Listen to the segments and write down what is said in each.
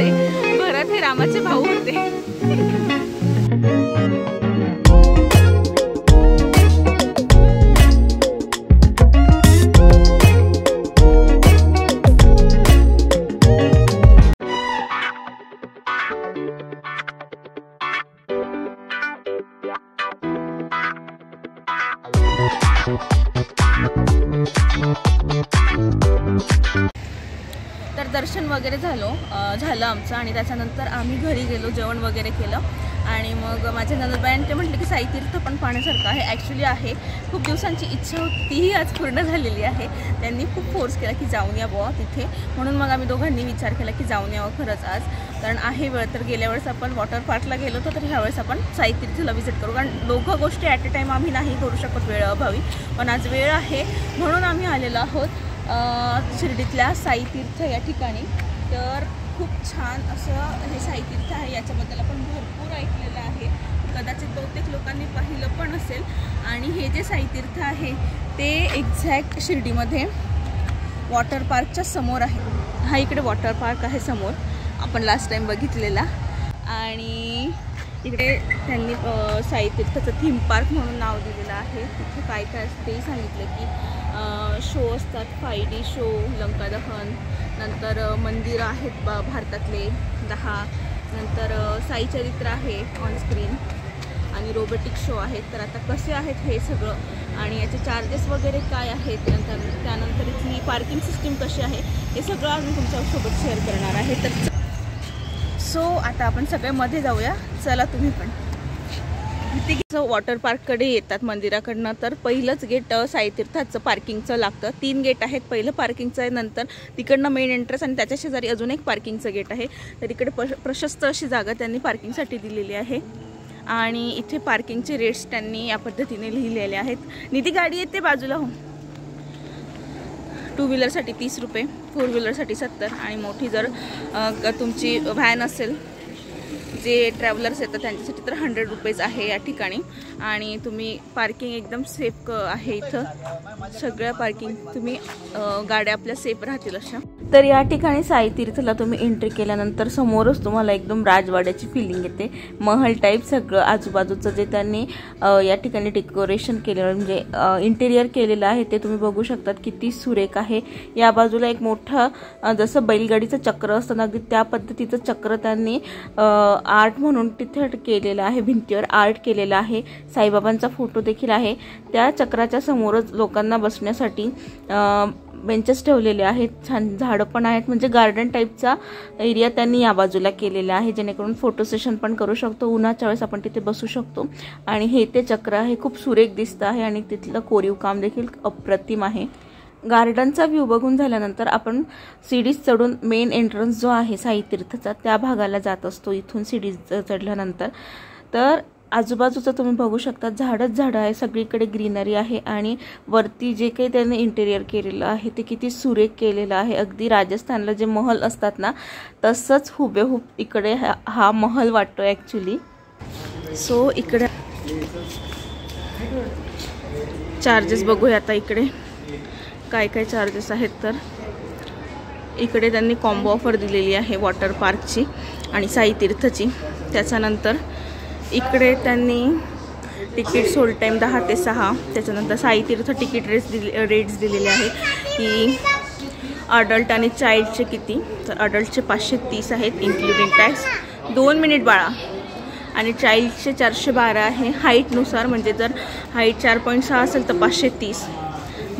होते, भरत हे रामाचे भाऊ होते। तर दर्शन वगैरे झालं आमचं आणि त्याच्यानंतर आम्ही घरी गेलो, जेवण वगैरे केलं आणि मग माझ्या नंदुबाईंनी ते म्हटलं की साईतीर्थ पण पाहण्यासारखं आहे। ॲक्च्युली आहे, खूप दिवसांची इच्छा होती, तीही आज पूर्ण झालेली आहे। त्यांनी खूप फोर्स केला की जाऊन या बुवा तिथे, म्हणून मग आम्ही दोघांनी विचार केला की जाऊन यावं खरंच आज, कारण आहे वेळ। तर गेल्या वेळेस आपण वॉटर पार्कला गेलो होतो, तर ह्यावेळेस आपण साईतीर्थला व्हिजिट करू, कारण दोघं गोष्टी ॲट अ टाईम आम्ही नाही करू शकत वेळेअभावी, पण आज वेळ आहे म्हणून आम्ही आलेलो आहोत शिर्डीतल्या साईतीर्थ या ठिकाणी। तर खूप छान असं हे साईतीर्थ आहे, याच्याबद्दल आपण भरपूर ऐकलेलं आहे, कदाचित बहुतेक लोकांनी पाहिलं पण असेल। आणि हे जे साईतीर्थ आहे ते एक्झॅक्ट शिर्डीमध्ये वॉटर पार्कच्या समोर आहे। हा इकडे वॉटर पार्क आहे समोर, आपण लास्ट टाइम बघितलेला। आणि इकडे त्यांनी साईतीर्थचं थीम पार्क म्हणून नाव दिलेलं आहे। तिथे काय काय असतं तेही सांगितलं की शो असतात, 5D शो, लंका दहन, नंतर मंदिरं आहेत भारतातले 10, नंतर साई चरित्र आहे ऑन स्क्रीन आणि रोबोटिक शो आहेत। तर आता कसे आहेत हे सगळं आणि याचे चार्जेस वगैरे काय आहेत, त्यानंतर इथली पार्किंग सिस्टीम कशी आहे हे सगळं आम्ही तुमच्यासोबत शेअर करणार आहे। तर सो आता आपण सगळे मध्ये जाऊया, चला तुम्ही पण। वॉटर पार्ककडे येतात मंदिराकडनं, तर पहिलंच गेट साईतीर्थाचं पार्किंगचं लागतं। 3 गेट आहेत, पहिलं पार्किंगचं आहे, नंतर तिकडनं मेन एंट्रन्स आणि त्याच्या शेजारी अजून एक पार्किंगचं गेट आहे। तर इकडे प्रशस्त अशी जागा त्यांनी पार्किंगसाठी दिलेली आहे आणि इथे पार्किंगचे रेट्स त्यांनी या पद्धतीने लिहिलेले आहेत। निधी गाडी येते बाजूला हो। 2 व्हीलरसाठी 30 रुपये, 4 व्हीलरसाठी 70 आणि मोठी जर तुमची व्हॅन असेल, जे ट्रॅव्हलर्स येतात त्यांच्यासाठी तर 100 रुपीज आहे या ठिकाणी। आणि तुम्ही पार्किंग एकदम सेफ आहे इथं, सगळ्या पार्किंग तुम्ही गाड्या आपल्या सेफ राहतील अशा। तर या ठिकाणी साईतीर्थला तुम्ही एंट्री केल्यानंतर समोरच तुम्हाला एकदम राजवाड्याची फिलिंग येते, महल टाईप सगळं आजूबाजूचं जे त्यांनी या ठिकाणी डेकोरेशन केलेलं म्हणजे इंटेरियर केलेलं आहे ते तुम्ही बघू शकतात, किती सुरेख आहे। या बाजूला एक मोठं जसं बैलगाडीचं चक्र असतं ना, अगदी त्या पद्धतीचं चक्र त्यांनी आर्ट म्हणून तिथे केलेलं आहे, भिंतीवर आर्ट केलेलं आहे। साईबाबांचा फोटो देखील आहे। त्या चक्राच्या समोरच लोकांना बसण्यासाठी बेंचेस ठेवलेले आहेत, छान झाडं पण आहेत, म्हणजे गार्डन टाईपचा एरिया त्यांनी या बाजूला केलेला आहे, जेणेकरून फोटो सेशन पण करू शकतो, उन्हाच्या वेळेस आपण तिथे बसू शकतो। आणि हे ते चक्र आहे, खूप सुरेख दिसतं आहे आणि तिथलं कोरीव काम देखील अप्रतिम आहे। गार्डनचा व्ह्यू बघून झाल्यानंतर आपण सीडीज चढून मेन एंट्रन्स जो आहे साईतीर्थचा त्या भागाला जात असतो। इथून सीडीज चढल्यानंतर तर आजूबाजूचं तुम्ही बघू शकता, झाडच झाडं आहे, सगळीकडे ग्रीनरी आहे आणि वरती जे काही त्यांनी इंटेरियर केलेलं आहे ते किती सुरेख केलेलं आहे। अगदी राजस्थानला जे महल असतात ना तसंच हुबेहूब इकडे हा महल वाटतो ॲक्च्युली। सो इकडे चार्जेस बघूया आता इकडे काय काय चार्जेस आहेत। तर इकडे त्यांनी कॉम्बो ऑफर दिलेली आहे वॉटर पार्कची आणि साईतीर्थची। त्याच्यानंतर इकडे त्यांनी तिकीट सोल्ड टाईम 10 ते 6, त्याच्यानंतर साईतीर्थ तिकीट रेट्स दिलेले आहेत की अडल्ट आणि चाइल्डचे किती, तर अडल्टचे 530 आहेत इन्क्लुडिंग टॅक्स, 2 मिनिट बाळा, आणि चाइल्डचे 412 आहे हाईटनुसार, म्हणजे जर हाईट 4.6 असेल तर 530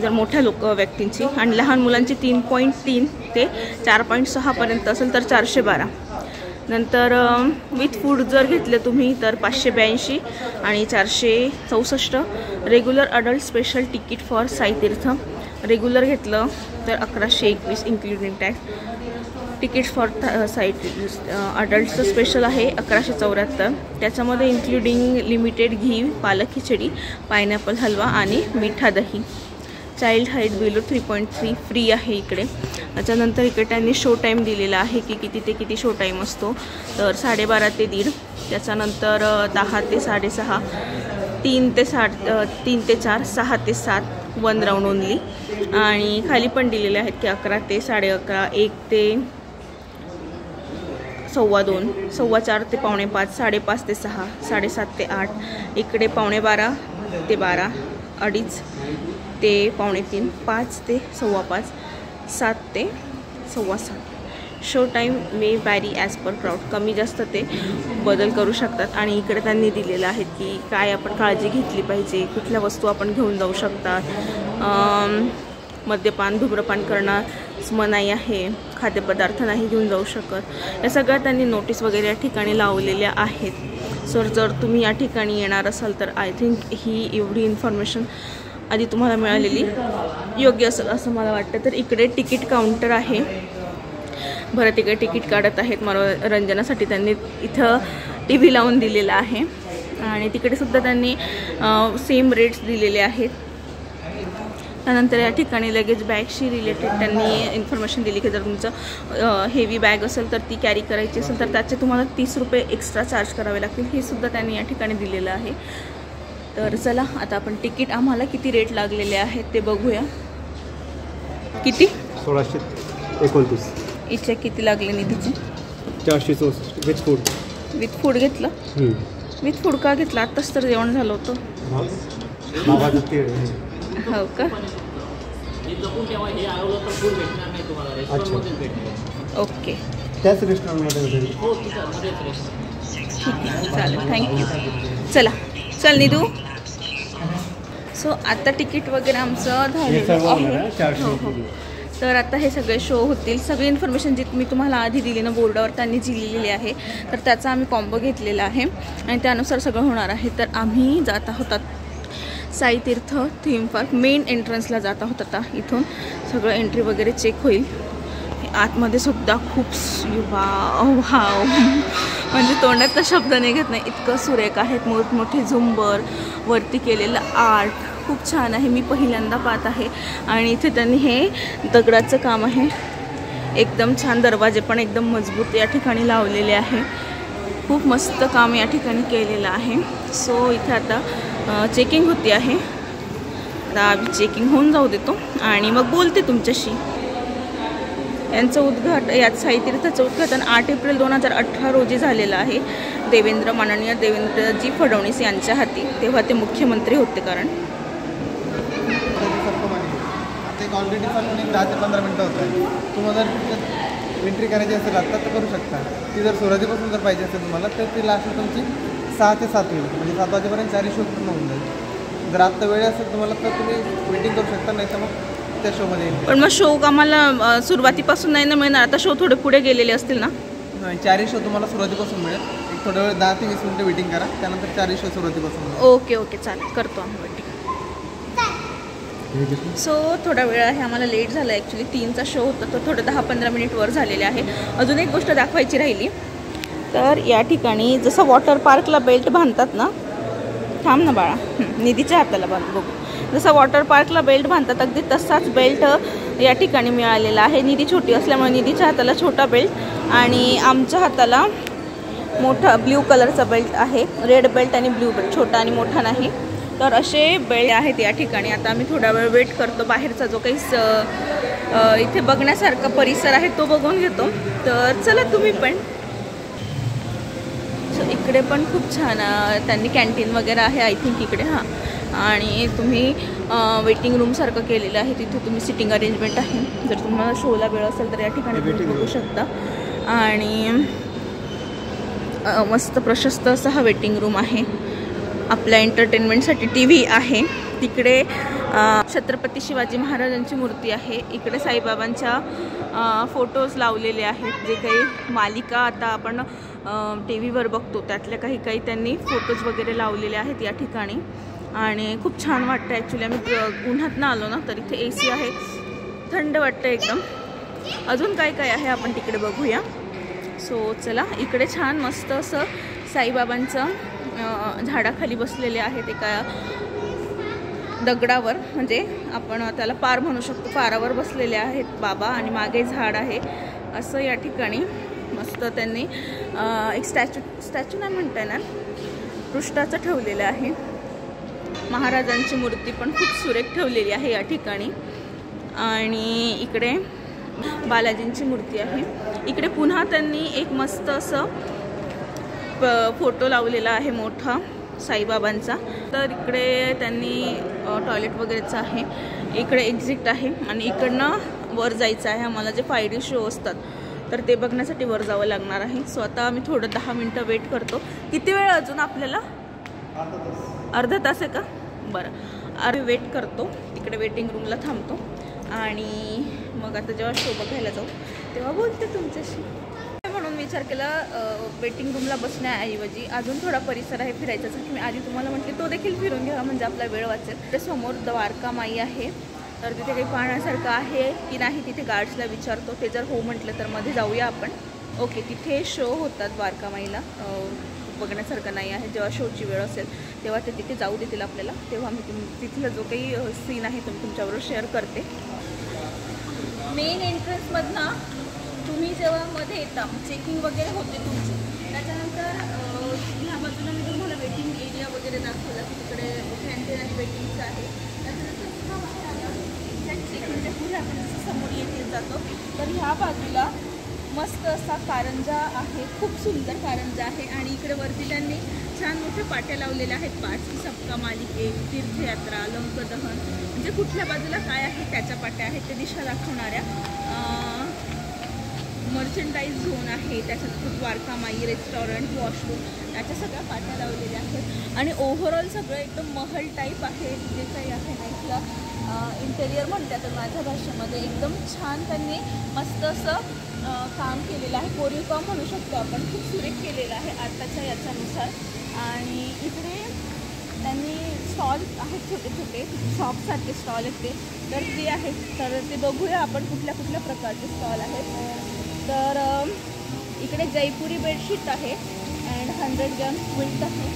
जर मोठ्या व्यक्तींची, आणि लहान मुलांची 3.3 ते 4.6 पर्यंत असेल तर 412। नंतर विथ फूड जर घेतले तुम्ही तर 582 आणि 464। Regular adult special ticket for Saiteerth regular घेतलं तर 1121 इन्क्लुडिंग टॅक्स। तिकीट फॉर अडल्टचं स्पेशल आहे 1174, त्याच्यामध्ये इन्क्लुडिंग लिमिटेड घी, पालक खिचडी, पायनॅपल हलवा आणि मिठा दही। चाइल्ड हाईट बिलो 3.3 फ्री आहे इकडे। त्याच्यानंतर इकडे त्यांनी शो टाईम दिलेला आहे की किती ते किती शो टाईम असतो, तर 12:30 ते 1:30, त्याच्यानंतर 10 ते 6:30, 3 ते 4, 6 ते 7 1 राऊंड ओनली, आणि खाली पण दिलेले आहेत की 11 ते 11:30, 1 ते 2:15, 4:15 ते 4:45, 5:30 ते 6, 7:30 ते 8, इकडे 11:15 ते 12, 2:30 ते 2:45, 5 ते 5:15, 7 ते 7:15. शो टाईम मे वॅरी ॲज पर क्राऊड, कमी जास्त ते बदल करू शकतात. आणि इकडे त्यांनी दिलेलं आहे की काय आपण काळजी घेतली पाहिजे, कुठल्या वस्तू आपण घेऊन जाऊ शकतात. मद्यपान धूम्रपान करणं मनाई आहे, खाद्यपदार्थ नाही घेऊन जाऊ शकत. या सगळ्या त्यांनी नोटीस वगैरे या ठिकाणी लावलेल्या आहेत. सर जर तुम्ही या ठिकाणी येणार असाल तर आय थिंक ही एवढी इन्फॉर्मेशन आधी तुम्हाला मिळालेली योग्य असेल असं मला वाटतं. तर इकडे तिकीट काउंटर आहे, बरं तिकडे तिकीट काढत आहेत मनोरंजनासाठी. त्यांनी इथं टी व्ही लावून दिलेला आहे आणि तिकडे सुद्धा त्यांनी सेम रेट्स दिलेले आहेत. त्यानंतर या ठिकाणी लगेज बॅगशी रिलेटेड त्यांनी इन्फॉर्मेशन दिली की जर तुमचं हेवी बॅग असेल तर ती कॅरी करायची असेल तर त्याचे तुम्हाला 30 रुपये एक्स्ट्रा चार्ज करावे लागतील, हे सुद्धा त्यांनी या ठिकाणी दिलेलं आहे. तर चला आता आपण तिकीट आम्हाला किती रेट लागलेले आहेत ते बघूया. किती? 1629. इच्छा किती लागले निधीचे? 464 विथ फूड. विथ फूड घेतलं? विथ फूड का घेतलं? आत्ताच तर जेवण झालं होतं. हो का? ओके त्याच रेस्टॉरंटमध्ये ठीक आहे, चालेल, थँक्यू. चला चल निधू. सो आता तिकीट वगैरे आमचं झालेलं आहे. हो. तर आता हे सगळे शो होतील. सगळी इन्फॉर्मेशन जी मी तुम्हाला आधी दिली ना बोर्डावर त्यांनी जी लिहिलेली आहे तर त्याचा आम्ही कॉम्बो घेतलेला आहे आणि त्यानुसार सगळं होणार आहे. तर आम्ही जात आहोत साई तीर्थ थीम पार्क मेन एंट्रन्सला जात आहोत. आता इथून सगळं एंट्री वगैरे चेक होईल. आतमध्ये सुद्धा खूप वाव म्हणजे तोंडात तर शब्द निघत नाही, इतकं सुरेख आहेत. मोठमोठे झुंबर, वरती केलेलं आर्ट खूप छान आहे. मी पहिल्यांदा पाहत आहे आणि इथे त्यांनी हे दगडाचं काम आहे, एकदम छान. दरवाजे पण एकदम मजबूत या ठिकाणी लावलेले आहे. खूप मस्त काम या ठिकाणी केलेलं आहे. सो इथे आता चेकिंग होती आहे. आता आम्ही चेकिंग होऊन जाऊ देतो आणि मग बोलते तुमच्याशी. यांचं यात साई तीर्थाचं उद्घाटन 8 एप्रिल 2018 रोजी झालेलं आहे. माननीय देवेंद्रजी फडणवीस यांच्या हाती, तेव्हा ते मुख्यमंत्री होते. कारण ऑलरेडी पण 10 ते 15 मिनटं होत आहे. तुम्हाला जर एंट्री करायची असेल आत्ता तर करू शकता. ती जर सुरुवातीपासून जर पाहिजे असेल तुम्हाला तर ती लास्ट तुमची 6 ते 7 होईल, म्हणजे 7 वाजेपर्यंत 4 शो पूर्ण होऊन जाईल. जर आत्ता वेळ असेल तुम्हाला तर तुम्ही वेटिंग करू शकता, नाही तर मग त्या शोमध्ये. पण मग शो आम्हाला सुरुवातीपासून नाही ना मिळणार, आता शो थोडे पुढे गेलेले असतील ना? नाही, 4 शो तुम्हाला सुरुवातीपासून मिळेल. एक थोडा वेळ 10 ते 20 मिनिटं वेटिंग करा, त्यानंतर 4 शो सुरुवातीपासून मिळेल. ओके चालेल, करतो आम्ही वेटिंग. सो थोडा वेळ आहे, आम्हाला लेट झाला. ॲक्च्युली 3चा शो होता, तो थोडं 10-15 मिनिट वर झालेले आहे. अजून एक गोष्ट दाखवायची राहिली. तर या ठिकाणी जसं वॉटर पार्कला बेल्ट बांधतात ना, थांब ना बाळा, निधीच्या हाताला बांध बघू. जसं वॉटर पार्कला बेल्ट बांधतात अगदी तसाच बेल्ट या ठिकाणी मिळालेला आहे. निधी छोटी असल्यामुळे निधीच्या हाताला छोटा बेल्ट आणि आमच्या हाताला मोठा ब्ल्यू कलरचा बेल्ट आहे. रेड बेल्ट आणि ब्ल्यू बेल्ट, छोटा आणि मोठा नाही. तर असे बेल्ट आहेत या ठिकाणी. आता आम्ही थोडा वेळ वेट करतो. बाहेरचा जो काही इथे बघण्यासारखा परिसर आहे तो बघून घेतो. तर चला तुम्ही पण. सो इकडे पण खूप छान त्यांनी कॅन्टीन वगैरे आहे आय थिंक इकडे. हां, आणि तुम्ही वेटिंग रूमसारखं केलेलं आहे, तिथे तुम्ही सिटिंग अरेंजमेंट आहे. जर तुम्हाला शोला वेळ असेल तर या ठिकाणी तुम्ही बघू शकता. आणि मस्त प्रशस्त असा हा वेटिंग रूम आहे. आपल्या एंटरटेनमेंटसाठी TV आहे. तिकडे छत्रपती शिवाजी महाराजांची मूर्ती आहे. इकडे साईबाबांच्या फोटोज लावलेले आहेत. जे काही मालिका आता आपण TV वर बघतो त्यातल्या काही त्यांनी फोटोज वगैरे लावलेले आहेत या ठिकाणी. आणि खूप छान वाटतं. ॲक्च्युली आम्ही उन्हातनं आलो ना, तर इथे AC आहे, थंड वाटतं एकदम. अजून काय आहे आपण तिकडे बघूया. सो चला, इकडे छान मस्त असं साईबाबांचं झाडाखाली बसलेले आहेत एका दगडावर, म्हणजे आपण त्याला पार म्हणू शकतो. पारावर बसलेले आहेत बाबा आणि मागे झाड आहे. असं या ठिकाणी मस्त त्यांनी एक स्टॅच्यू नाही म्हणता येणार, पृष्ठाचं ठेवलेलं आहे. महाराजांची मूर्ती पण खूप सुरेख ठेवलेली आहे या ठिकाणी. आणि इकडे बालाजींची मूर्ती आहे. इकडे पुन्हा त्यांनी एक मस्त असं फोटो लावलेला आहे मोठा साईबाबांचा. तर इकडे त्यांनी टॉयलेट वगैरेचं आहे. इकडे एक्झिट आहे आणि इकडनं वर जायचं आहे आम्हाला. जे 5D शो असतात तर ते बघण्यासाठी वर जावं लागणार आहे. सो आता आम्ही थोडं 10 मिनटं वेट करतो. किती वेळ अजून आपल्याला? अर्धा तास आहे का? बरं, आम्ही वेट करतो. तिकडे वेटिंग रूमला थांबतो आणि मग आता जेव्हा शो बघायला जाऊ तेव्हा बोलते तुमच्याशी. म्हणून विचार केला वेटिंग रूमला बसण्याऐवजी अजून थोडा परिसर आहे फिरायचा, की मी आधी तुम्हाला म्हटले तो देखील फिरून घ्या म्हणजे आपला वेळ वाचेल. ते समोर द्वारका माई आहे, तर तिथे काही पाहण्यासारखं आहे की नाही तिथे गार्ड्सला विचारतो. ते जर हो म्हटलं तर मध्ये जाऊया आपण. ओके, तिथे शो होतात द्वारका माईला, बघण्यासारखं नाही आहे. जेव्हा शोची वेळ असेल तेव्हा ते तिथे जाऊ देतील आपल्याला, तेव्हा मी तिथला जो काही सीन आहे तो मी तुमच्याबरोबर शेअर करते. मेन एंट्रन्समधनं तुम्ही जेव्हा मध्ये येता चेकिंग वगैरे होते तुमची, त्याच्यानंतर ह्या बाजूला मी तुम्हाला वेटिंग एरिया वगैरे दाखवला की तिकडे कॅन्टीन आणि वेटिंगचं आहे. त्याच्यानंतर चेकिंगच्या पुढे आपण समोर येते जातो तर ह्या बाजूला मस्त असा कारंजा आहे, खूप सुंदर कारंजा आहे. आणि इकडे वरती त्यांनी छान मोठ्या पाट्या लावलेल्या आहेत, 5 सबका मालिक एक, तीर्थयात्रा, लंकदहन, म्हणजे कुठल्या बाजूला काय आहे त्याच्या पाट्या आहेत, ते दिशा दाखवणाऱ्या. मर्चंडाईज झोन आहे, त्याच्यात द्वारका माई रेस्टॉरंट, वॉशरूम, त्याच्या सगळ्या पाट्या लावलेल्या आहेत. आणि ओव्हरऑल सगळं एकदम महल टाईप आहे. जे काही आहे नाईटला इंटेरियर म्हणतात तर माझ्या भाषेमध्ये एकदम छान त्यांनी मस्त असं काम केलेलं आहे. कोरीव काम म्हणू शकतो आपण, खूप सुरेख केलेलं आहे आत्ताच्या याच्यानुसार. आणि इकडे त्यांनी स्टॉल आहेत, छोटे छोटे शॉपसारखे स्टॉल आहेत ते, तर ते आहेत. तर ते बघूया आपण कुठल्या कुठल्या प्रकारचे स्टॉल आहेत. तर इकडे जयपुरी बेडशीट आहे अँड 100 ग्रॅम्स क्विल्ट आहे,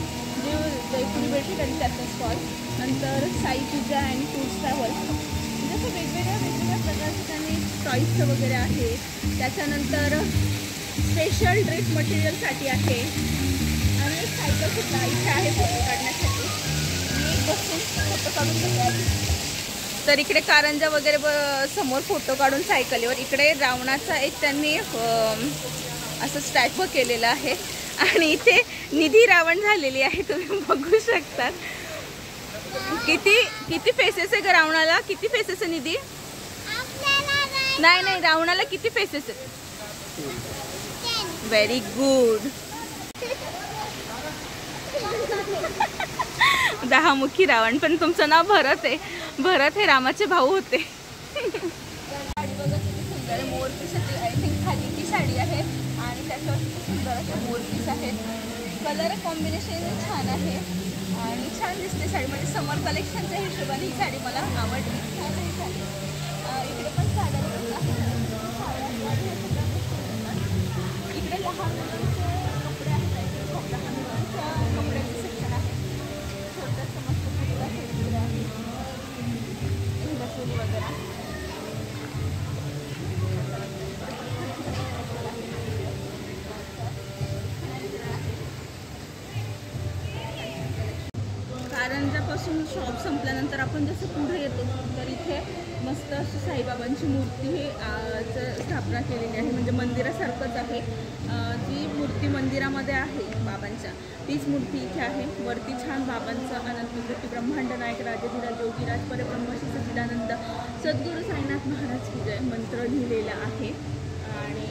जे जयपुरी बेडशीट आणि त्याचा स्टॉल. नंतर साई पूजा अँड टूर्स ट्रॅव्हल, म्हणजे असं वेगवेगळ्या प्रकारचे त्यांनी टॉईजचं वगैरे आहे. त्याच्यानंतर स्पेशल ड्रेस मटेरियलसाठी आहे आणि एक सायकल सुद्धा इथे आहे फोटो काढण्यासाठी. मी बसून फोटो काढून घेते. तर इकडे कारंजा वगैरे समोर फोटो काढून सायकलीवर. इकडे रावणाचा एक त्यांनी असं स्टॅच्यू केलेला आहे आणि इथे निधी रावण झालेली आहे, तुम्ही बघू शकता. किती फेसेस आहे ग रावणाला? किती फेसेस आहे निधी? नाही, रावणाला किती फेसेस आहेत? Very good. 10 मुखी रावण. पण तुमचं नाव भरत आहे. भरत हे रामाचे भाऊ होते. साडी बघा किती सुंदर आहे. मोरपीस आय थिंक खाली ती साडी आहे आणि त्याच्यावर सुंदर असे मोरपीस आहेत. कलर कॉम्बिनेशन छान आहे आणि छान दिसते साडी. म्हणजे समर कलेक्शनच्या हिशोबाने ही साडी मला आवडली. छान आहे साडी. इकडे पण साड्या इकडे लहान मुलांचे कपडे आहेत. लहान मुलांच्या कपड्याचे सेक्शन आहे. छोटंसं मस्त कुर्ता वगैरे आहे, बसोली वगैरे. कारंजापासून शॉप संपल्यानंतर आपण जसं पुढे येतो तर इथे मस्त अशी साईबाबांची मूर्ती स्थापना केलेली आहे. म्हणजे मंदिरासारखंच आहे. जी मूर्ती मंदिरामध्ये आहे बाबांच्या, तीच मूर्ती इथे आहे. वरती छान बाबांचं अनंतकोटी ब्रह्मांड नायक राजाधिराज योगीराज परब्रह्म श्री सच्चिदानंद सद्गुरू साईनाथ महाराज की जय मंत्र लिहिलेला आहे. आणि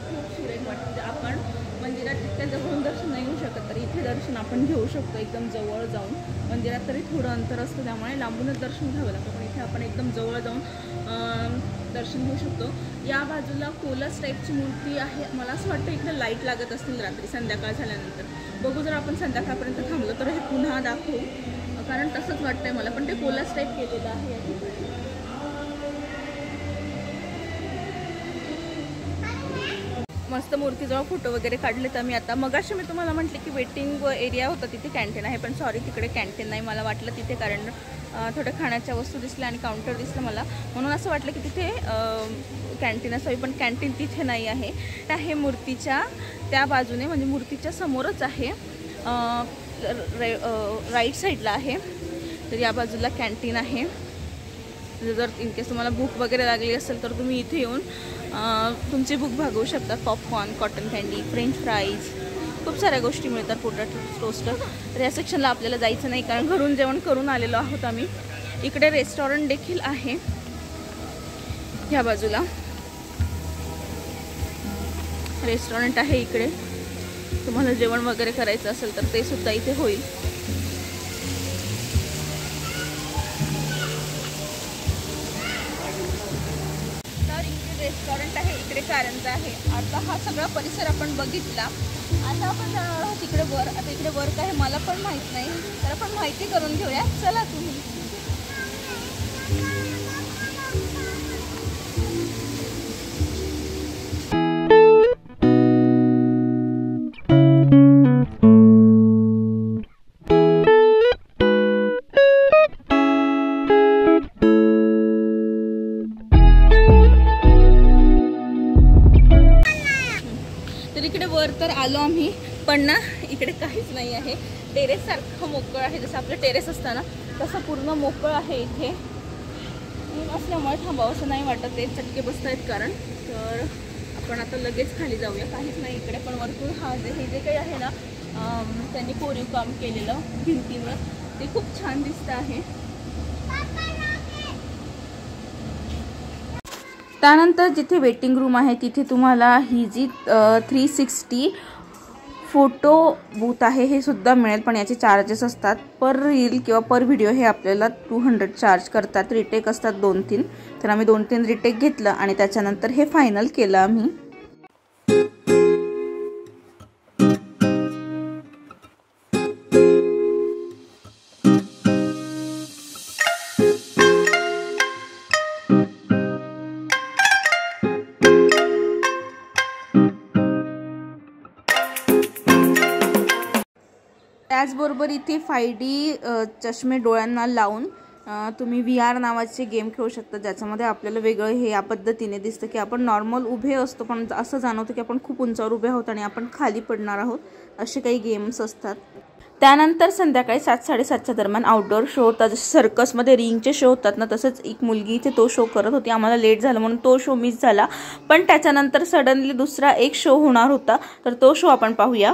खूप सुरेख वाटतं. म्हणजे आपण मंदिरात तितक्या जवळून दर्शन नाही घेऊ शकत, तर इथे दर्शन आपण घेऊ शकतो एकदम जवळ जाऊन. मंदिरात तरी थोडं अंतर असतं त्यामुळे लांबूनच दर्शन घ्यावं लागतं, पण इथे आपण एकदम जवळ जाऊन दर्शन घेऊ शकतो. या बाजूला कोलस टाईपची मूर्ती आहे. मला असं वाटतं इकडे लाईट लागत असतील रात्री संध्याकाळ झाल्यानंतर. बघू जर आपण संध्याकाळपर्यंत थांबलो तर हे पुन्हा दाखवू, कारण तसंच वाटतंय मला. पण ते कोलस टाईप केलेलं आहे या ठिकाणी. मस्त मूर्तीजवळ फोटो वगैरे काढले. तर मी आता मगाशी मी तुम्हाला म्हटले की वेटिंग एरिया होता तिथे कॅन्टीन आहे, पण सॉरी तिकडे कॅन्टीन नाही. मला वाटलं तिथे, कारण थोड्या खाण्याच्या वस्तू दिसल्या आणि काउंटर दिसलं मला, म्हणून असं वाटलं की तिथे कॅन्टीन असावी, पण कॅन्टीन तिथे नाही आहे. आहे मूर्तीच्या त्या बाजूने, म्हणजे मूर्तीच्या समोरच आहे, राईट साईडला आहे. तर या बाजूला कॅन्टीन आहे. जर इन केस तुम्हाला भूक वगैरे लागली असेल तर तुम्ही इथे येऊन तुमची भूक भागवू शकतात. Popcorn, cotton candy, French fries, खूप साऱ्या गोष्टी मिळतात पोटॅटो टोस्टर. तर या सेक्शनला आपल्याला जायचं नाही कारण घरून जेवण करून आलेलो आहोत आम्ही. इकडे रेस्टॉरंट देखील आहे ह्या बाजूला. रेस्टॉरंट आहे इकडे. तुम्हाला जेवण वगैरे करायचं असेल तर ते सुद्धा इथे होईल. तर इकडे रेस्टॉरंट आहे, इकडे कारंजा आहे. आता हा सगळा परिसर आपण बघितला. आता आपण जाणार आहोत तिकडे वर. आता इकडे वर काय आहे मला पण माहीत नाही, तर आपण माहिती करून घेऊया. चला तुम्ही. तर इकडे वर तर आलो आम्ही, पण ना इकडे काहीच नाही आहे. टेरेस सारखं मोकळं आहे, जसं आपलं टेरेस असतं ना तसं पूर्ण मोकळं आहे इथे. ऊन असल्यामुळे थांबावं असं नाही वाटत. ते चटके बसत आहेत कारण. तर आपण आता लगेच खाली जाऊया. काहीच नाही इकडे, पण वरतून हे जे काही आहे ना त्यांनी कोरीव काम केलेलं भिंतीवर ते खूप छान दिसतं आहे. त्यानंतर जिथे वेटिंग रूम आहे तिथे तुम्हाला ही जी 360 फोटो बूथ आहे हे सुद्धा मिळेल, पण याचे चार्जेस असतात. पर रील किंवा पर व्हिडिओ हे आपल्याला 200 चार्ज करतात. रिटेक असतात 2-3. तर आम्ही 2-3 रिटेक घेतलं आणि त्याच्यानंतर हे फायनल केलं आम्ही. त्याचबरोबर इथे 5D चष्मे डोळ्यांना लावून तुम्ही VR नावाचे गेम खेळू शकता, ज्याच्यामध्ये आपल्याला वेगळं हे या पद्धतीने दिसतं की आपण नॉर्मल उभे असतो पण असं जाणवतं की आपण खूप उंचावर उभे आहोत आणि आपण खाली पडणार आहोत. असे काही गेम्स असतात. त्यानंतर संध्याकाळी 7-7:30च्या दरम्यान आउटडोअर शो होता. जसे सर्कसमध्ये रिंगचे शो होतात ना, तसंच एक मुलगी इथे तो शो करत होती. आम्हाला लेट झालं म्हणून तो शो मिस झाला, पण त्याच्यानंतर सडनली दुसरा एक शो होणार होता, तर तो शो आपण पाहूया.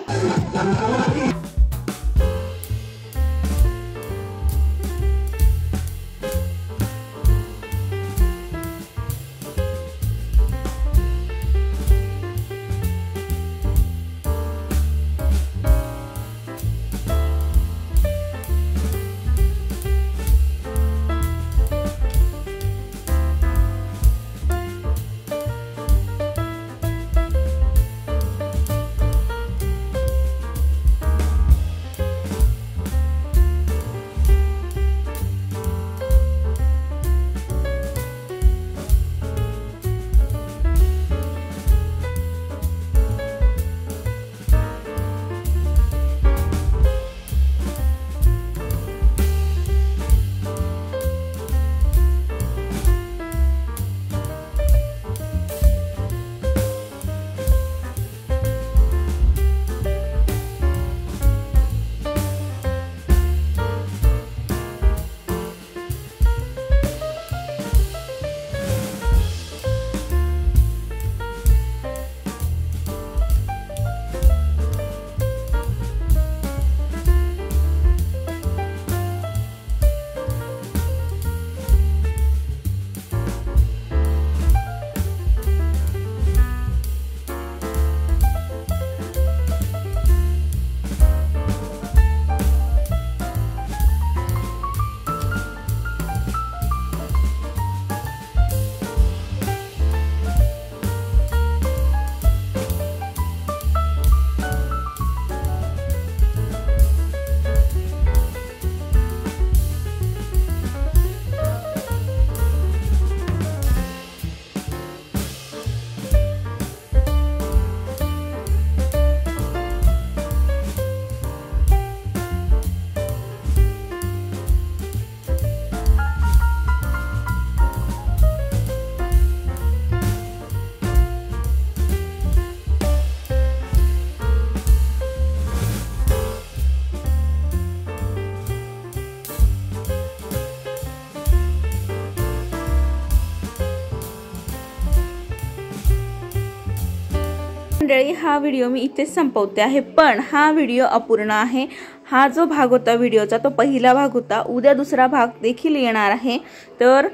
मंडळी, हा व्हिडिओ मी इथेच संपवते आहे, पण हा व्हिडिओ अपूर्ण आहे. हा जो भाग होता व्हिडिओचा तो पहिला भाग होता. उद्या दुसरा भाग देखील येणार आहे. तर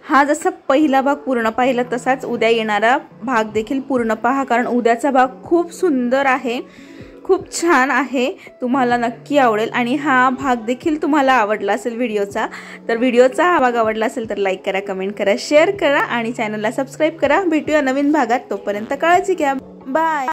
हा जसा पहिला भाग पूर्ण पाहिला तसाच उद्या येणारा भाग देखील पूर्ण पहा, कारण उद्याचा भाग खूप सुंदर आहे, खूप छान आहे, तुम्हाला नक्की आवडेल. आणि हा भाग देखील तुम्हाला आवडला असेल व्हिडिओचा. तर व्हिडिओचा हा भाग आवडला असेल तर लाईक करा, कमेंट करा, शेअर करा आणि चॅनलला सबस्क्राईब करा. भेटूया नवीन भागात. तोपर्यंत काळजी घ्या. बाय.